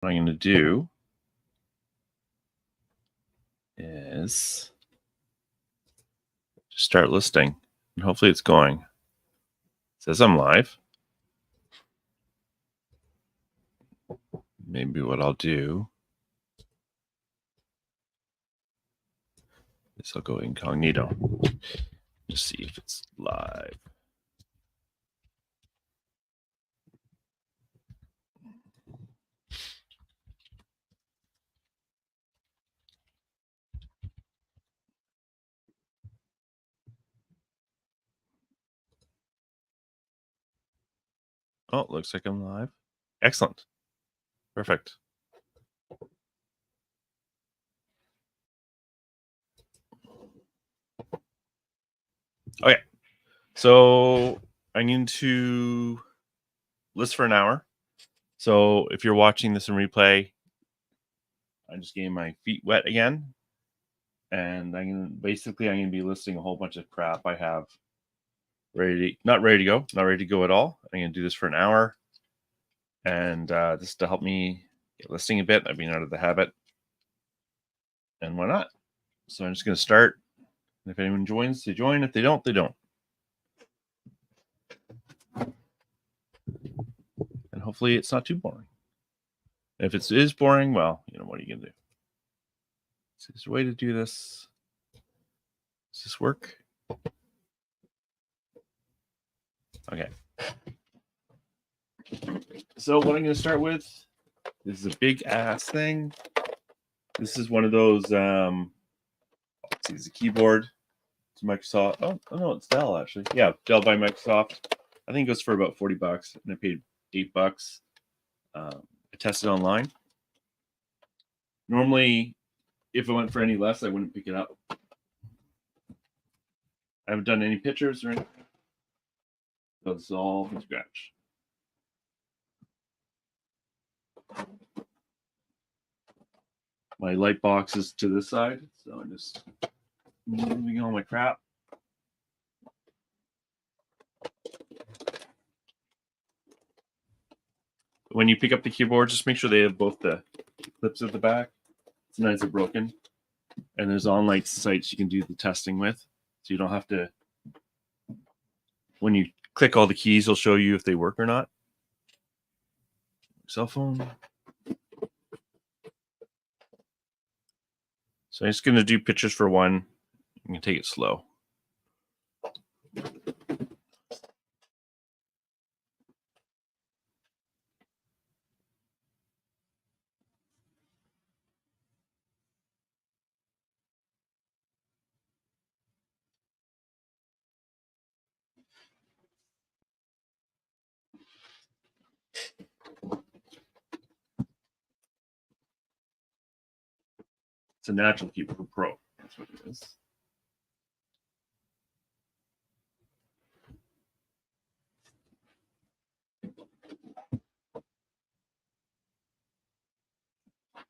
what I'm going to do is start listing, and hopefully it's going. It says I'm live. Maybe what I'll do is I'll go incognito. Just see if it's live. Oh, looks like I'm live. Excellent. Perfect. Okay. So I need to list for an hour. So if you're watching this in replay, I'm just getting my feet wet again. And I'm gonna be listing a whole bunch of crap I have not ready to go at all. I'm gonna do this for an hour, and just to help me get listing a bit. I've been out of the habit, and why not? So I'm just gonna start. If anyone joins, they join. If they don't, they don't. And hopefully, it's not too boring. If it is boring, well, what are you gonna do? Is there a way to do this? Does this work? Okay. So what I'm going to start with, this is a big ass thing. This is one of those, let's see, it's a keyboard. It's Microsoft. Oh no, it's Dell actually. Yeah, Dell by Microsoft. I think it goes for about $40, and I paid $8. I tested online. Normally, if it went for any less, I wouldn't pick it up. I haven't done any pictures or anything. So this is all from scratch. My light box is to this side, so I'm just moving all my crap. When you pick up the keyboard, just make sure they have both the clips at the back. Sometimes they're broken. And there's online sites you can do the testing with. So you don't have to, when you click all the keys, it'll show you if they work or not. Cell phone. So I'm just going to do pictures for one. I'm going to take it slow. It's a Natural Keyboard Pro. That's what it is.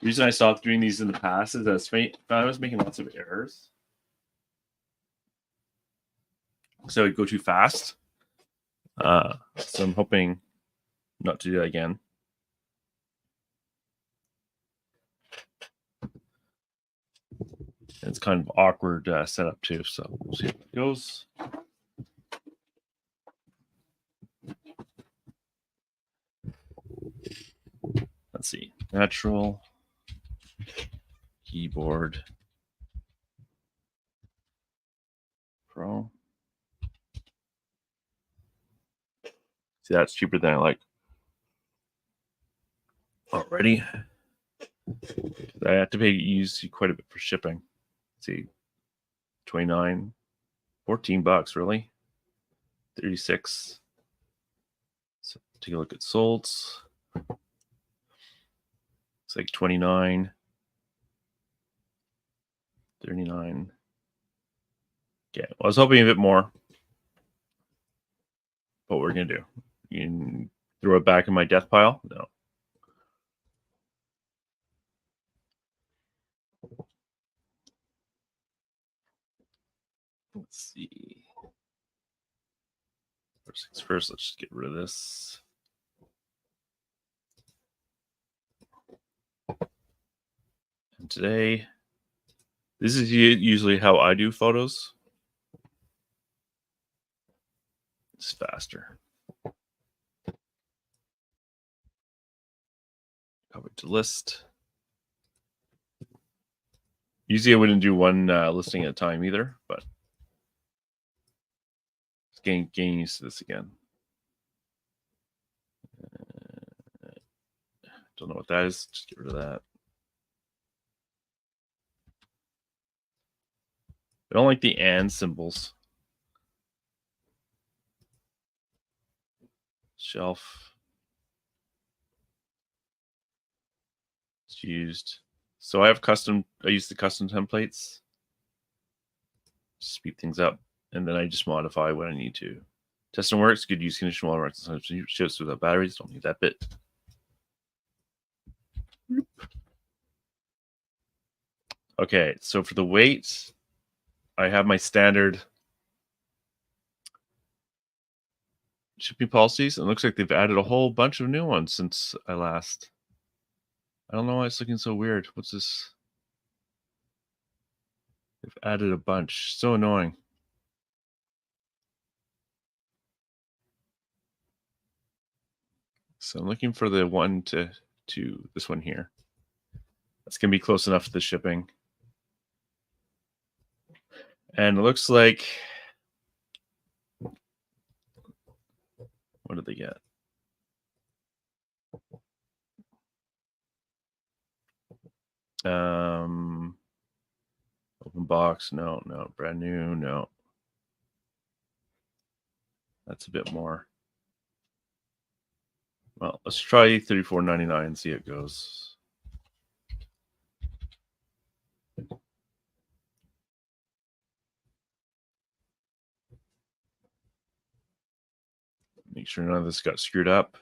The reason I stopped doing these in the past is that I was making lots of errors. So it'd go too fast. So I'm hoping not to do that again. It's kind of awkward setup too. So we'll see how it goes. Let's see. Natural Keyboard Pro. See, that's cheaper than I like. Already. I have to use quite a bit for shipping. Let's see. 29, $14, really? 36. So take a look at solds. It's like 29, 39. Okay, well, I was hoping a bit more. But what we're gonna do? You can throw it back in my death pile? No. Let's see. First things first, let's just get rid of this. And today, this is usually how I do photos. It's faster. Copy to list. Usually I wouldn't do one listing at a time either, but it's getting used to this again. Don't know what that is. Just get rid of that. I don't like the and symbols. Shelf. It's used. So I use the custom templates. Speed things up. And then I just modify what I need to. Test and works. Good use condition while works. Ships without batteries. Don't need that bit. Okay, so for the weight, I have my standard shipping policies. It looks like they've added a whole bunch of new ones since I last. I don't know why it's looking so weird. What's this? They've added a bunch. So annoying. So I'm looking for the one to this one here. That's going to be close enough to the shipping. And it looks like, what did they get? Open box, no. Brand new, no. That's a bit more. Well, let's try $34.99 and see how it goes. Make sure none of this got screwed up.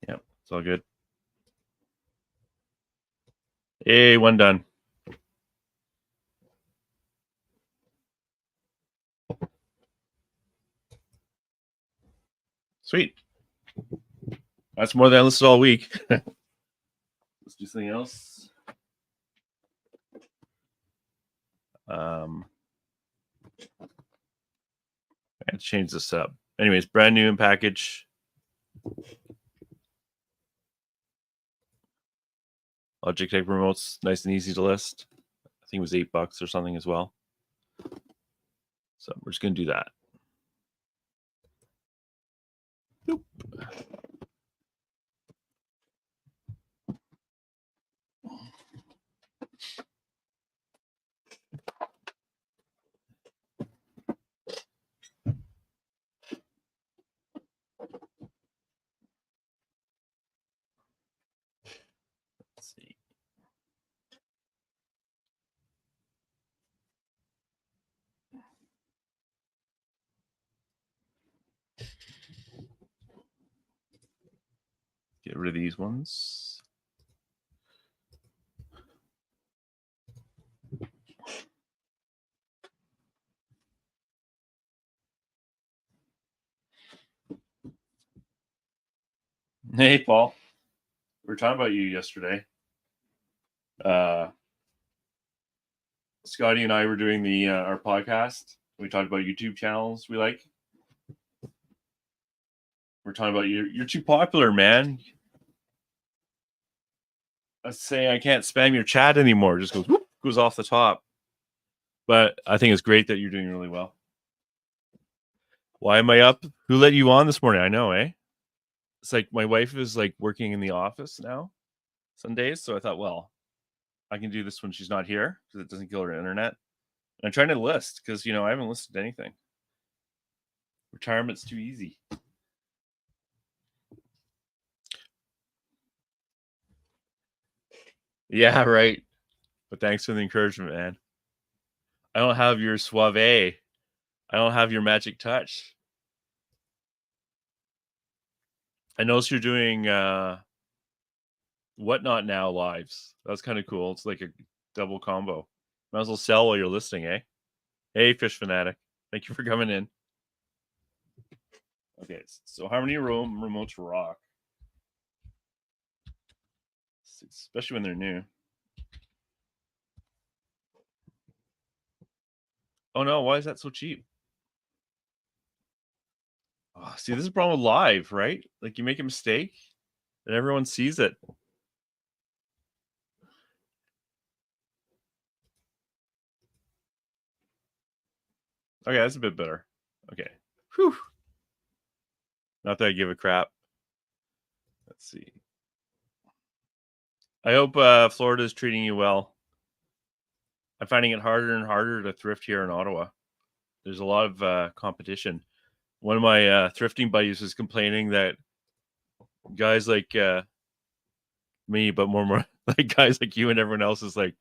Yep, it's all good. Hey, one done. Sweet. That's more than I listed all week. Let's do something else. I have to change this up. Anyways, brand new in package. Logitech remotes, nice and easy to list. I think it was $8 or something as well. So we're just going to do that. Nope. Let's see. Get rid of these ones. Hey, Paul. We were talking about you yesterday. Scotty and I were doing our podcast. We talked about YouTube channels we like. We're talking about you're too popular, man. I say I can't spam your chat anymore. It just goes off the top. But I think it's great that you're doing really well. Why am I up? Who let you on this morning? I know, eh? It's like my wife is like working in the office now some days. So I thought, well, I can do this when she's not here because it doesn't kill her internet. And I'm trying to list because, I haven't listed anything. Retirement's too easy. Yeah, right. But thanks for the encouragement, man. I don't have your suave. I don't have your magic touch. I noticed you're doing Whatnot Now lives. That's kind of cool. It's like a double combo. Might as well sell while you're listening, eh? Hey, Fish Fanatic. Thank you for coming in. Okay, so Harmony remotes rock, especially when they're new. Oh no, why is that so cheap? Oh, see, this is a problem with live, right? Like you make a mistake and everyone sees it. Okay, that's a bit better. Okay. Whew. Not that I give a crap. Let's see. I hope Florida is treating you well. I'm finding it harder and harder to thrift here in Ottawa. There's a lot of competition. One of my thrifting buddies was complaining that guys like me, but more like guys like you and everyone else is like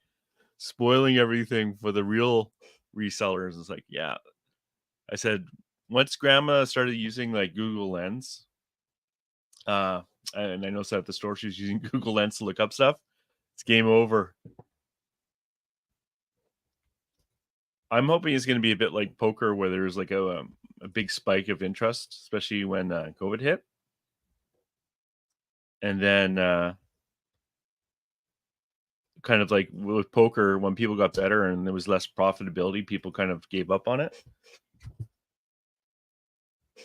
spoiling everything for the real resellers. It's like, yeah. I said, once grandma started using like Google Lens, and I noticed at the store she was using Google Lens to look up stuff, it's game over. I'm hoping it's going to be a bit like poker, where there's like a big spike of interest, especially when COVID hit. And then kind of like with poker, when people got better and there was less profitability, people kind of gave up on it.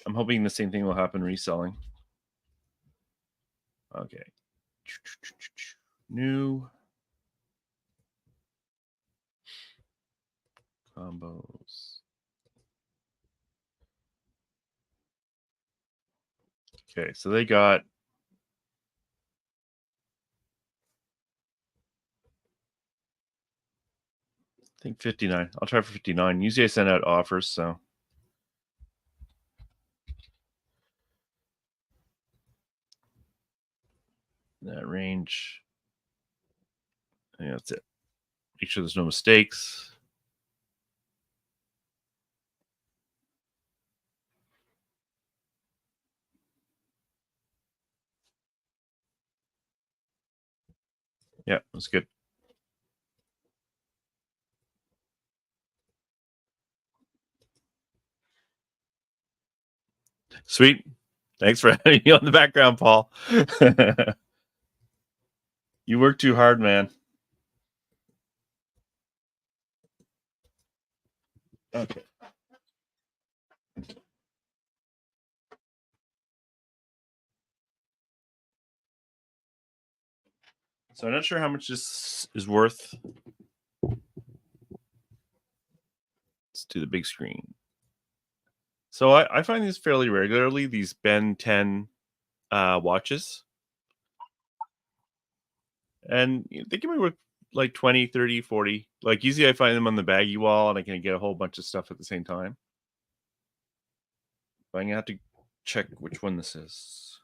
I'm hoping the same thing will happen reselling. Okay. New combos. Okay, so they got I think 59. I'll try for 59. Usually I send out offers, so that range. Yeah, that's it. Make sure there's no mistakes. Yeah, that's good. Sweet. Thanks for having me on the background, Paul. You work too hard, man. Okay. So I'm not sure how much this is worth. Let's do the big screen. So I find these fairly regularly, these Ben 10 watches. And they can be worth like 20, 30, 40. Like usually I find them on the baggy wall and I can get a whole bunch of stuff at the same time. But I'm going to have to check which one this is.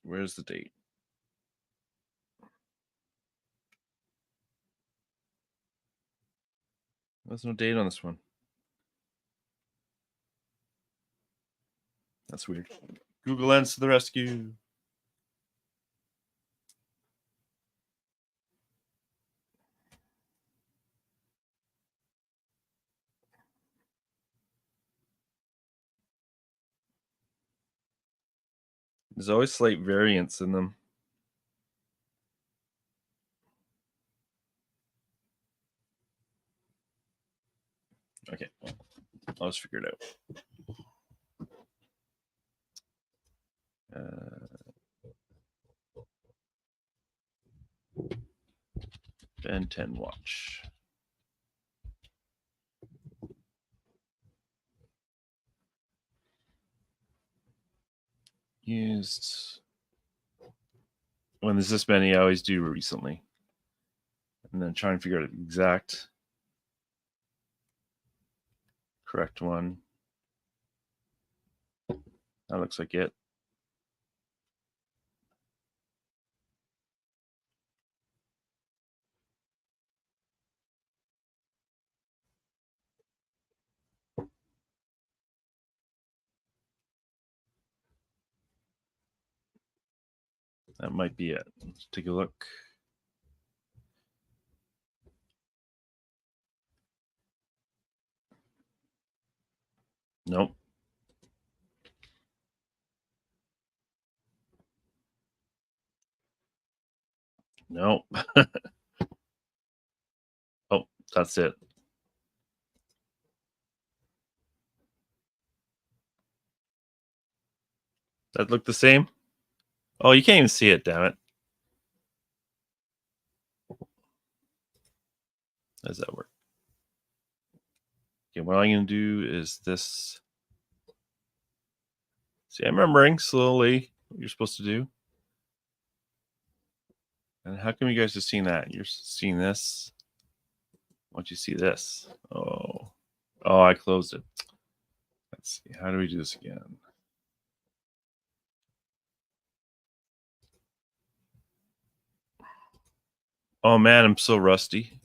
Where's the date? There's no date on this one. That's weird. Google Lens to the rescue. There's always slight variance in them. Okay, well, I'll just figure it out. Ben 10 watch. Used. When there's this many, I always do recently. And then try and figure out the exact correct one. That looks like it. That might be it. Let's take a look. Nope. Nope. Oh, that's it. That look the same? Oh, you can't even see it, damn it. How does that work? Okay, what I'm going to do is this. See, I'm remembering slowly what you're supposed to do. And how come you guys are seeing that? You're seeing this. Once you see this. Oh, I closed it. Let's see. How do we do this again? Oh man, I'm so rusty.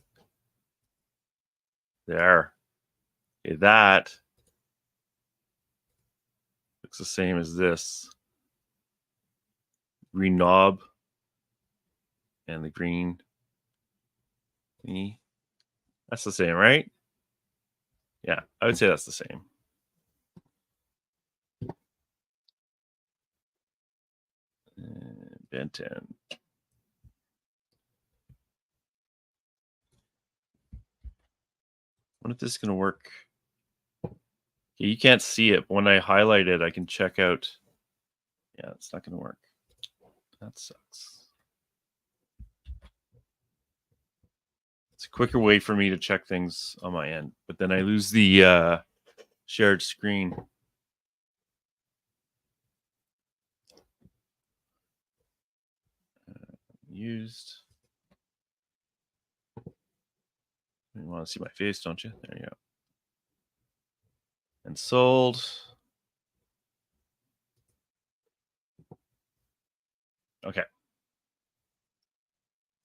There. Okay, that looks the same as this. Green knob and the green thingy. That's the same, right? Yeah, I would say that's the same. Ben 10. What if this is going to work? Okay, you can't see it, but when I highlight it, I can check out. Yeah, it's not going to work. That sucks. It's a quicker way for me to check things on my end, but then I lose the shared screen. Used. You want to see my face, don't you? There you go. And sold. Okay.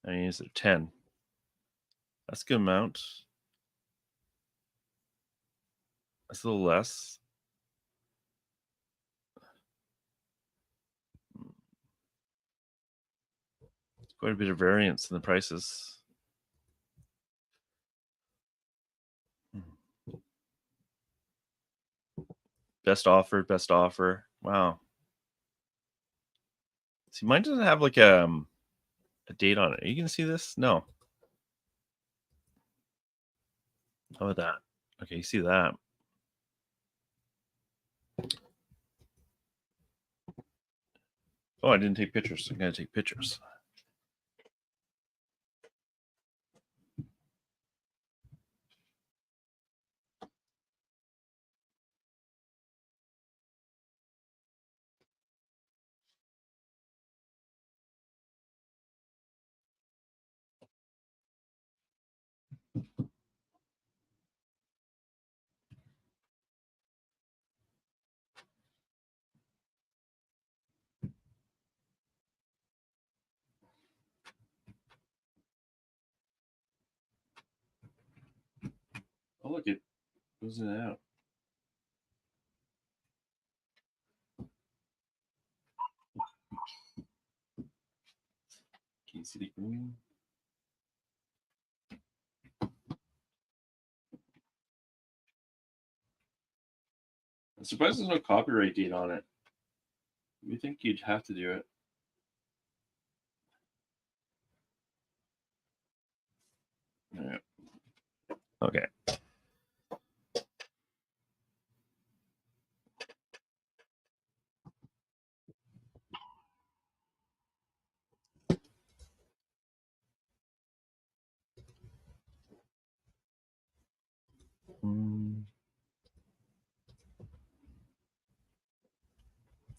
I use it 10. That's a good amount. That's a little less. Quite a bit of variance in the prices. Best offer, best offer. Wow. See, mine doesn't have like a date on it. Are you gonna see this? No. How about that? Okay, you see that. Oh, I didn't take pictures. I'm gonna take pictures. Oh, look, it goes in and out. Can you see the green? I'm surprised there's no copyright date on it. You think you'd have to do it? Yeah. Okay.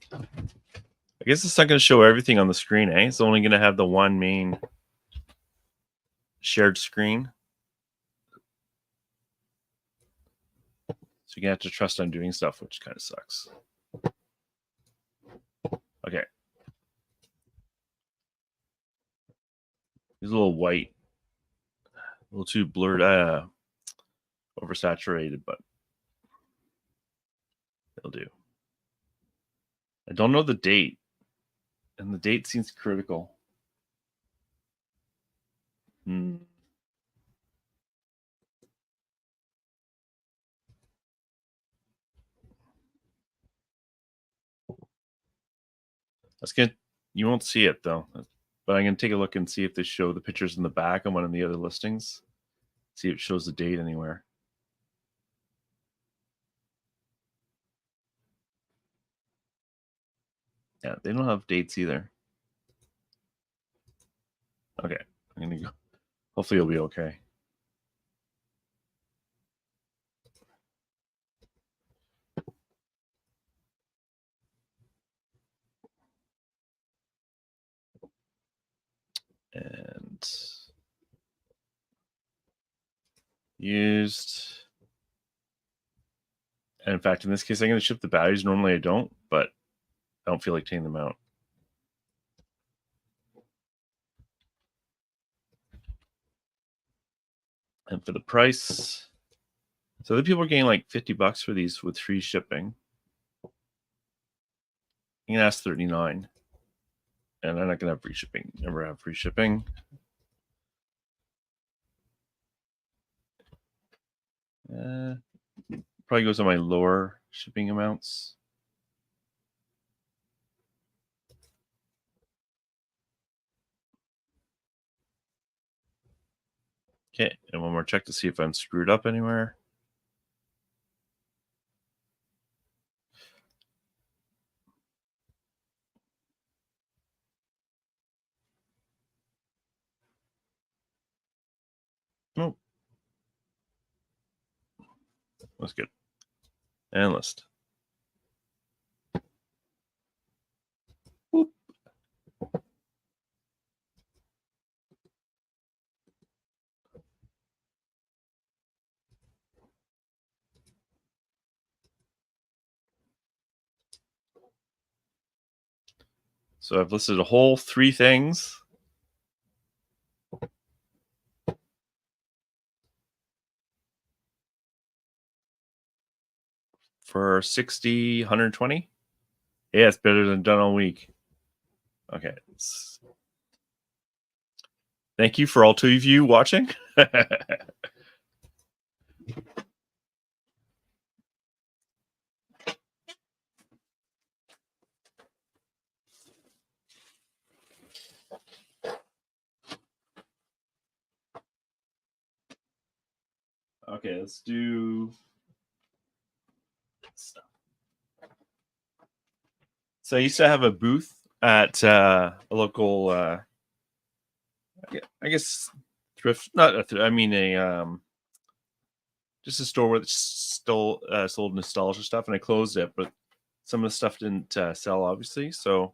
I guess it's not going to show everything on the screen, eh? It's only going to have the one main shared screen. So you're going to have to trust I'm doing stuff, which kind of sucks. Okay. He's a little white. A little too blurred, oversaturated, but it'll do. I don't know the date, and the date seems critical. That's good. You won't see it though, but I'm gonna take a look and see if they show the pictures in the back on one of the other listings. See if it shows the date anywhere. Yeah, they don't have dates either. Okay, I'm gonna go. Hopefully, it'll be okay. And used. And in fact, in this case, I'm going to ship the batteries. Normally, I don't, but I don't feel like taking them out. And for the price, so the people are getting like $50 for these with free shipping. I'm gonna ask 39, and I'm not gonna have free shipping. Never have free shipping. Probably goes on my lower shipping amounts. Okay, and one more check to see if I'm screwed up anywhere. Nope. That's good. And list. Boop. So I've listed a whole 3 things. For 60, 120. Yeah, it's better than done all week. Okay. Thank you for all 2 of you watching. Okay, let's do stuff. So I used to have a booth at a local, I guess thrift, not a thrift, I mean just a store where it's still sold nostalgia stuff, and I closed it, but some of the stuff didn't sell, obviously. So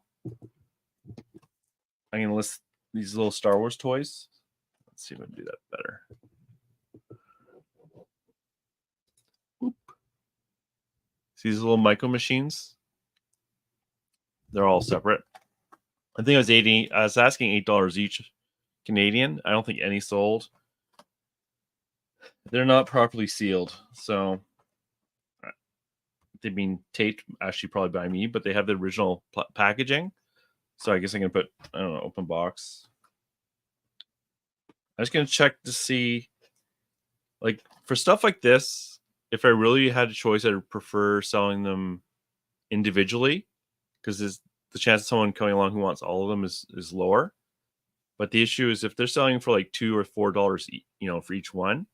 I'm gonna list these little Star Wars toys. Let's see if I can do that better. Boop. See these little Micro Machines? They're all separate. I think it was 80. I was asking $8 each Canadian. I don't think any sold. They're not properly sealed, so they've been taped actually probably by me, but they have the original packaging. So I guess I can put, I don't know, open box. I'm just gonna check to see, like for stuff like this, if I really had a choice, I'd prefer selling them individually, because the chance of someone coming along who wants all of them is lower. But the issue is if they're selling for like $2 or $4, for each one,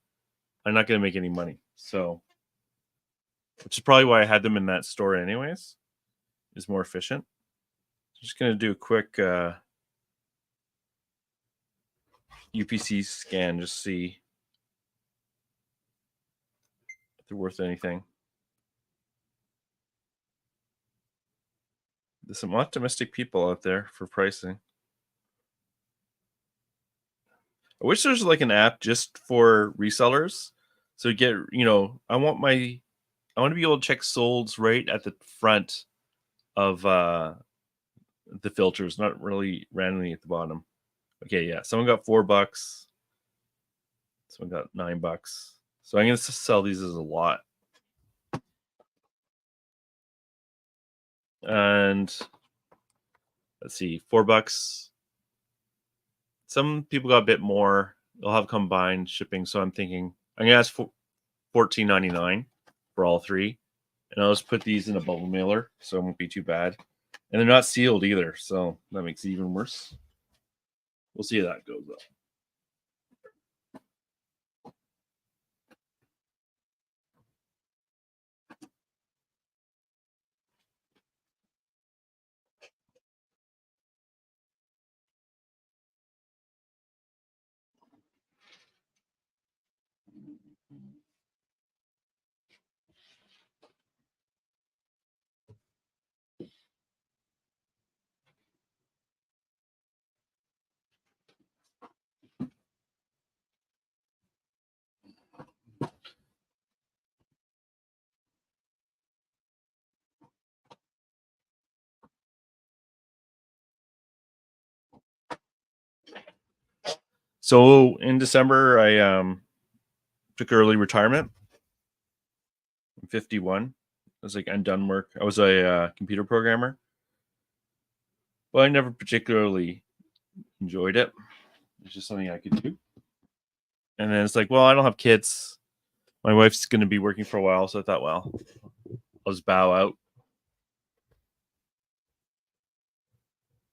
I'm not going to make any money. So, which is probably why I had them in that store anyways, is more efficient. I'm just going to do a quick UPC scan, just see if they're worth anything. There's some optimistic people out there for pricing. I wish there's like an app just for resellers. So get, I want to be able to check solds right at the front of the filters, not really randomly at the bottom. Okay, yeah. Someone got $4. Someone got $9. So I'm gonna sell these as a lot. And let's see, $4. Some people got a bit more. They'll have combined shipping. So I'm thinking I'm gonna ask for $14.99 for all 3. And I'll just put these in a bubble mailer, so it won't be too bad. And they're not sealed either, so that makes it even worse. We'll see how that goes though. So in December, I took early retirement. I'm 51. I was like, I'm done work. I was a computer programmer, but I never particularly enjoyed it. It's just something I could do. And then it's like, well, I don't have kids. My wife's going to be working for a while, so I thought, well, I'll just bow out.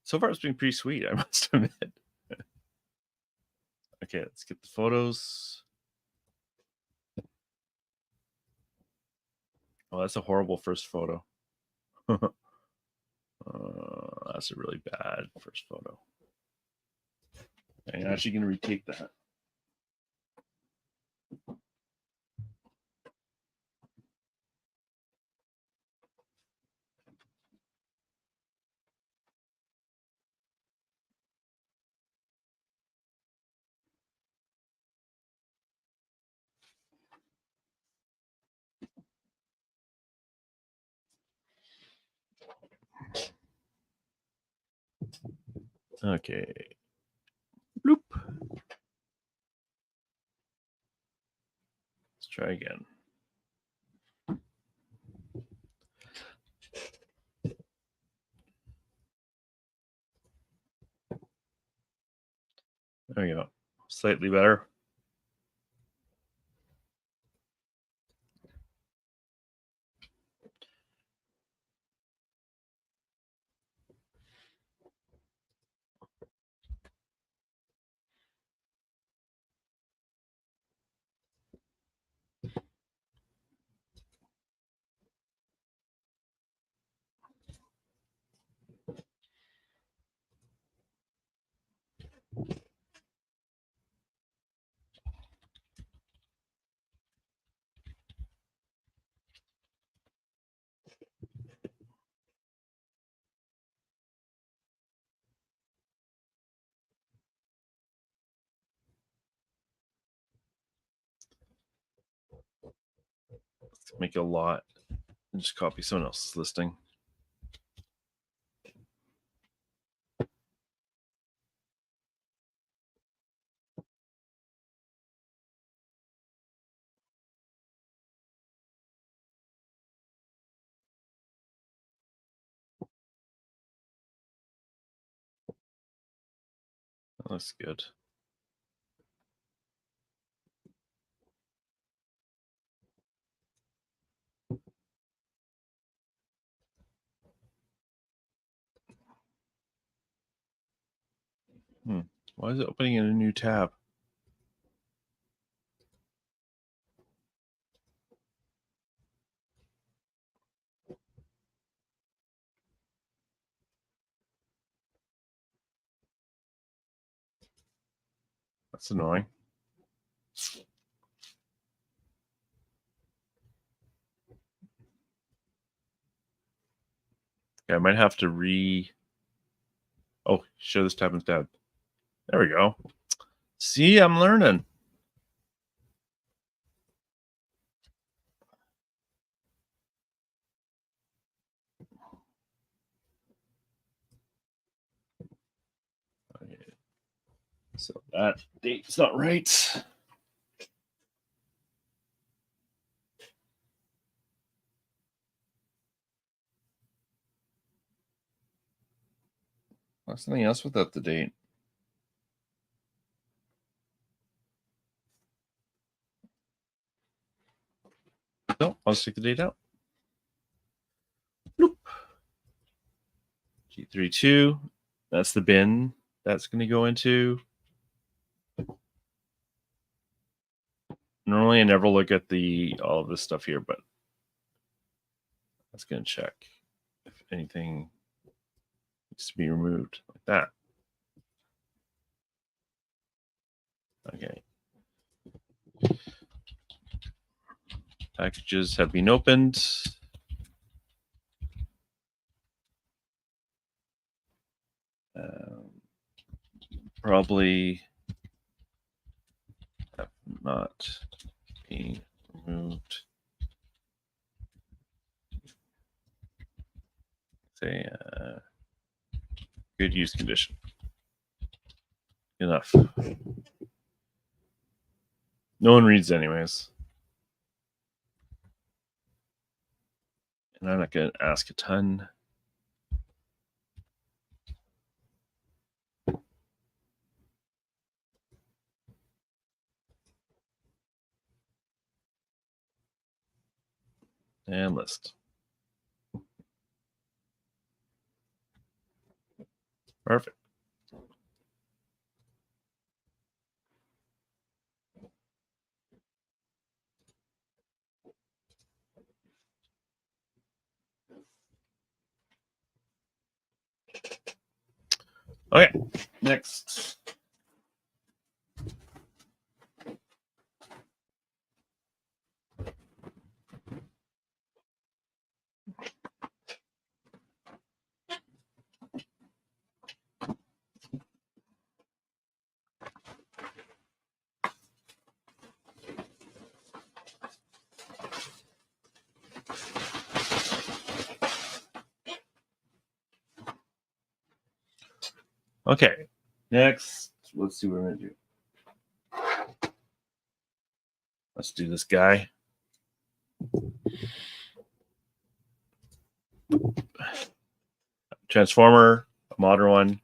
So far, it's been pretty sweet, I must admit. Okay, let's get the photos. Oh, that's a horrible first photo. That's a really bad first photo. I'm actually going to retake that. Okay. Bloop. Let's try again. There we go. Slightly better. Let's make a lot and just copy someone else's listing. That looks good. Why is it opening in a new tab? That's annoying. Yeah, I might have to Oh, show this tab instead. There we go. See, I'm learning. Okay. So that date's not right. There's something else without the date. No, I'll just take the date out. Bloop. G32. That's the bin that's going to go into. Normally I never look at all of this stuff here, but that's going to check if anything needs to be removed like that. Okay. Packages have been opened. Probably have not been removed. Say good use condition. Enough. No one reads anyways. And I'm not going to ask a ton. And list. Perfect. Okay, next. Okay, next, let's see what we're going to do. Let's do this guy. Transformer, a modern one.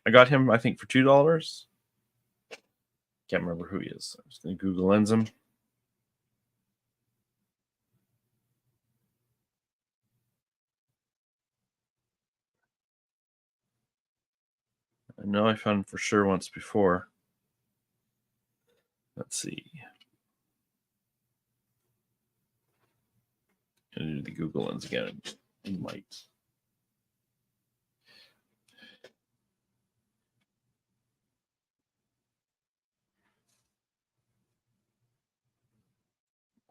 I got him, I think, for $2. Can't remember who he is. I'm just going to Google Lens him. I know I found him for sure once before. Let's see. I'm going to do the Google Lens again. It might.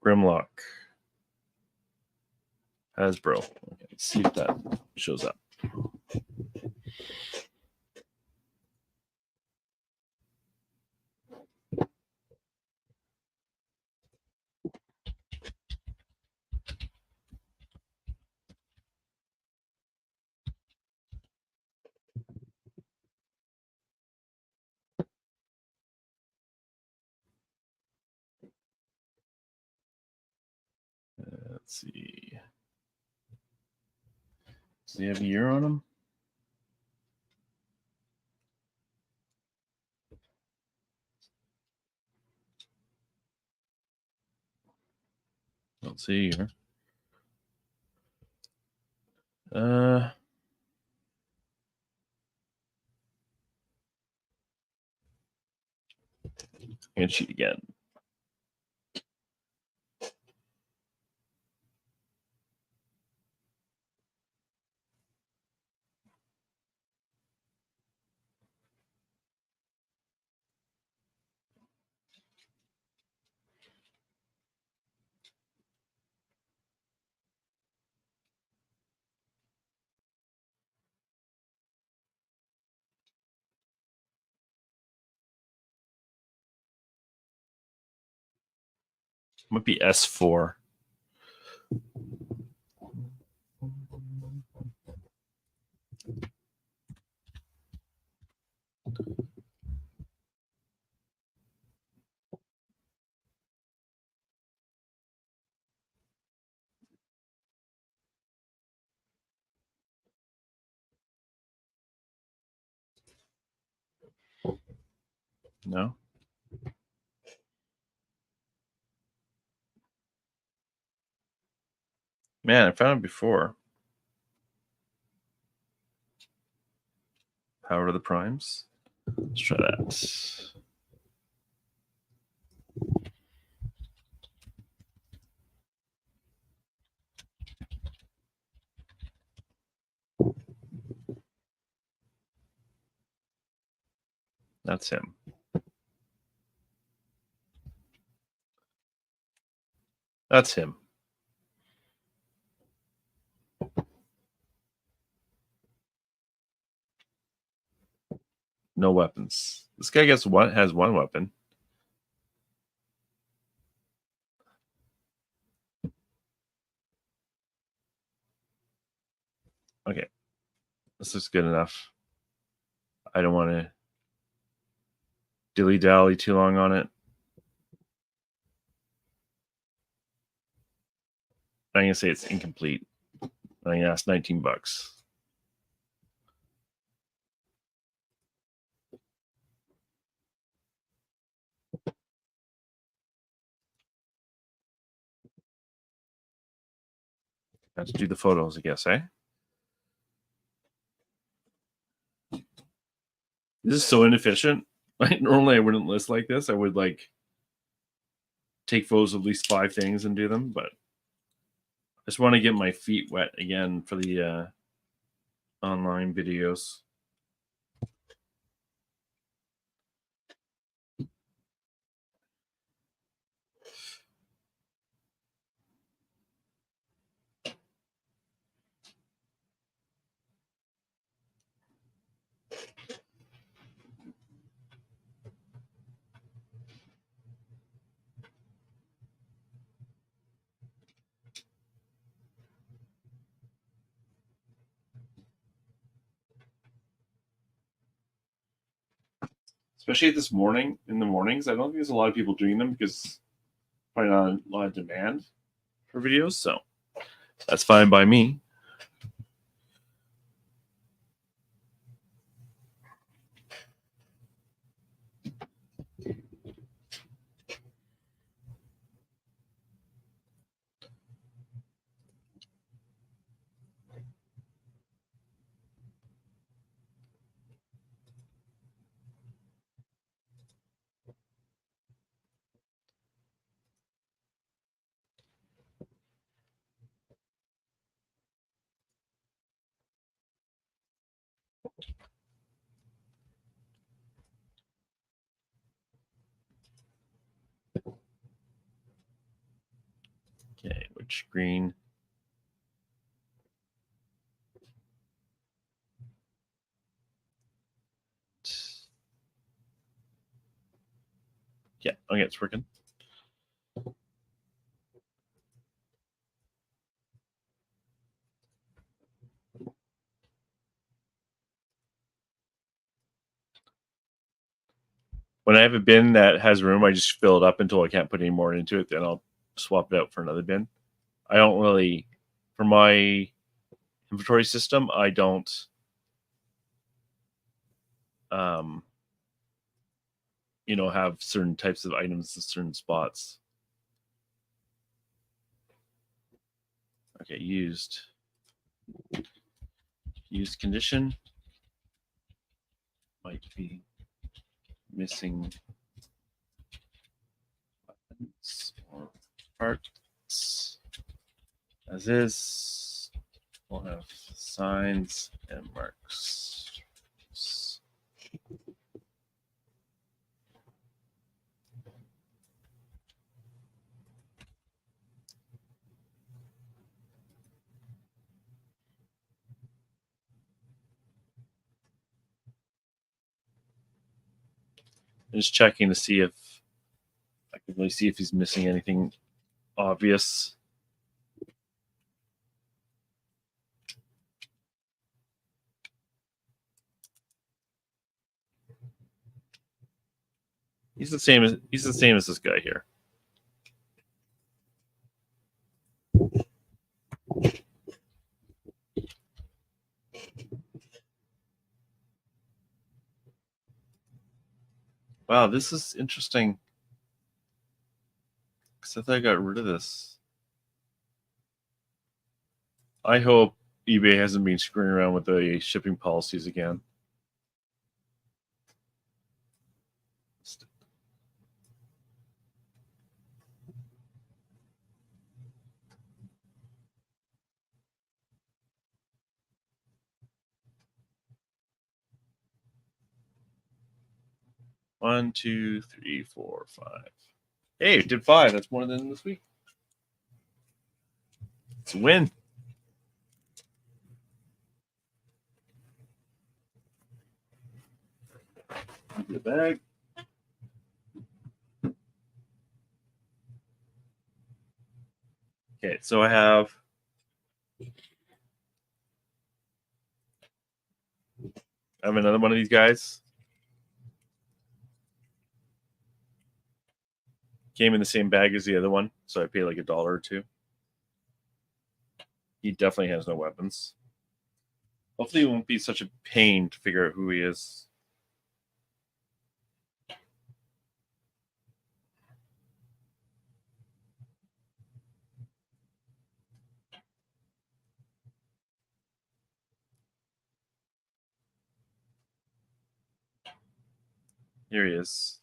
Grimlock. Hasbro. Okay, let's see if that shows up. Let's see. Does he have a year on him? Don't see here. And cheat again. Might be S4. No. Man, I found him before. Power to the primes. Let's try that. That's him. That's him. No weapons. This guy has one weapon. Okay. This is good enough. I don't want to dilly-dally too long on it. I'm going to say it's incomplete. I'm going to ask $19. Have to do the photos, I guess, eh? This is so inefficient. Normally I wouldn't list like this. I would like take photos of at least 5 things and do them, but I just want to get my feet wet again for the online videos. Especially this morning, in the mornings. I don't think there's a lot of people doing them because probably not a lot of demand for videos, so that's fine by me. Okay, which screen? Yeah, okay, it's working. When I have a bin that has room, I just fill it up until I can't put any more into it. Then I'll swap it out for another bin. I don't really, for my inventory system, I don't have certain types of items in certain spots. Okay, used condition might be missing buttons or parts. As is, we'll have signs and marks. I'm just checking to see if I can really see if he's missing anything obvious. He's the same as this guy here. Wow, this is interesting. Because I thought I got rid of this. I hope eBay hasn't been screwing around with the shipping policies again. 1, 2, 3, 4, 5. Hey, it did 5. That's more than this week. It's a win. The bag. Okay, so I have another one of these guys. Came in the same bag as the other one, so I paid like $1 or $2. He definitely has no weapons. Hopefully it won't be such a pain to figure out who he is. Here he is.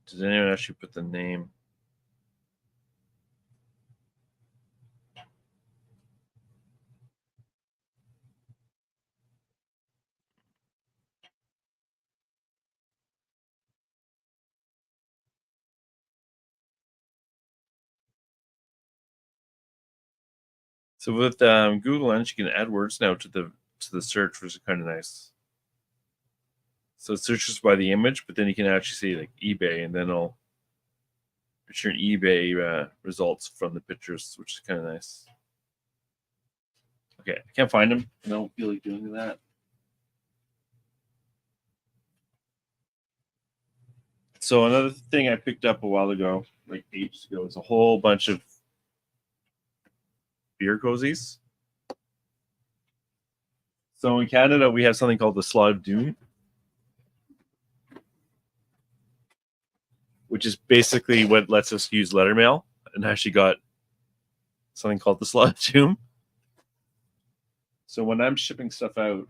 Does anyone actually put the name? So with Google Lens, you can add words now to the search, which is kind of nice. So it searches by the image, but then you can actually say like eBay, and then it'll return eBay results from the pictures, which is kind of nice. Okay, I can't find them. I don't feel like doing that. So another thing I picked up a while ago, like ages ago, is a whole bunch of beer cozies. So in Canada, we have something called the Slaw of Doom, which is basically what lets us use letter mail, and actually got something called the Slaw of Doom. So when I'm shipping stuff out,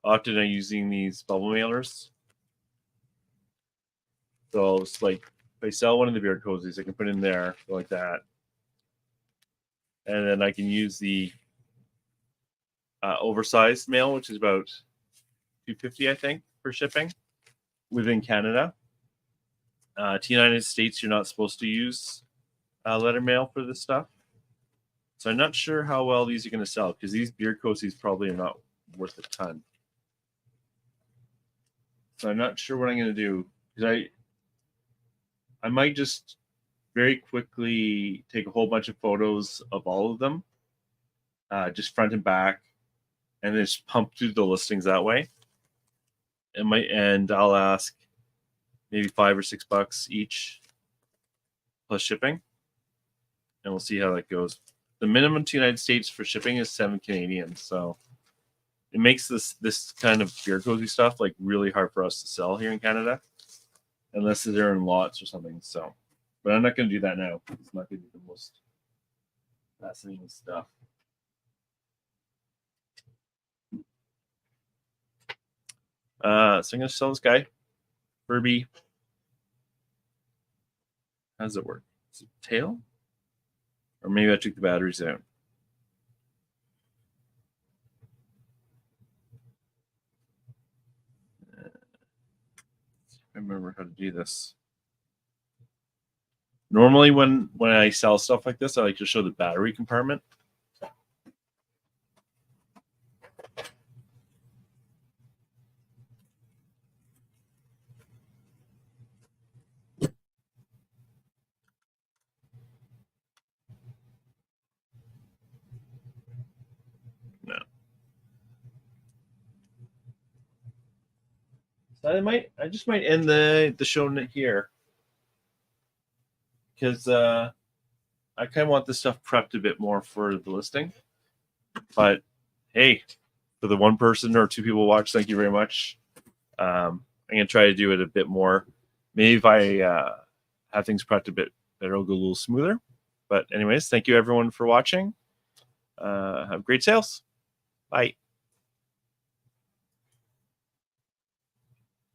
often I'm using these bubble mailers. So it's like if I sell one of the beer cozies, I can put it in there like that, and then I can use the oversized mail, which is about $2.50, I think, for shipping within Canada. To the United States, you're not supposed to use letter mail for this stuff. So I'm not sure how well these are going to sell, because these beer cozies probably are not worth a ton. So I'm not sure what I'm going to do, because I might just very quickly take a whole bunch of photos of all of them, just front and back, and then just pump through the listings that way. And I'll ask maybe $5 or $6 each plus shipping, and we'll see how that goes. The minimum to the United States for shipping is 7 Canadian, so it makes this kind of beer cozy stuff like really hard for us to sell here in Canada, unless they're in lots or something. So, but I'm not going to do that now. It's not going to be the most fascinating stuff. So I'm going to sell this guy, Furby. How does it work? Is it tail? Or maybe I took the batteries out. I remember how to do this. Normally when I sell stuff like this, I like to show the battery compartment. No. So I just might end the show here, because I kind of want this stuff prepped a bit more for the listing. But hey, for the one person or two people watch, thank you very much. I'm gonna try to do it a bit more. Maybe if I have things prepped a bit better, it'll go a little smoother. But anyways, thank you everyone for watching. Have great sales. Bye.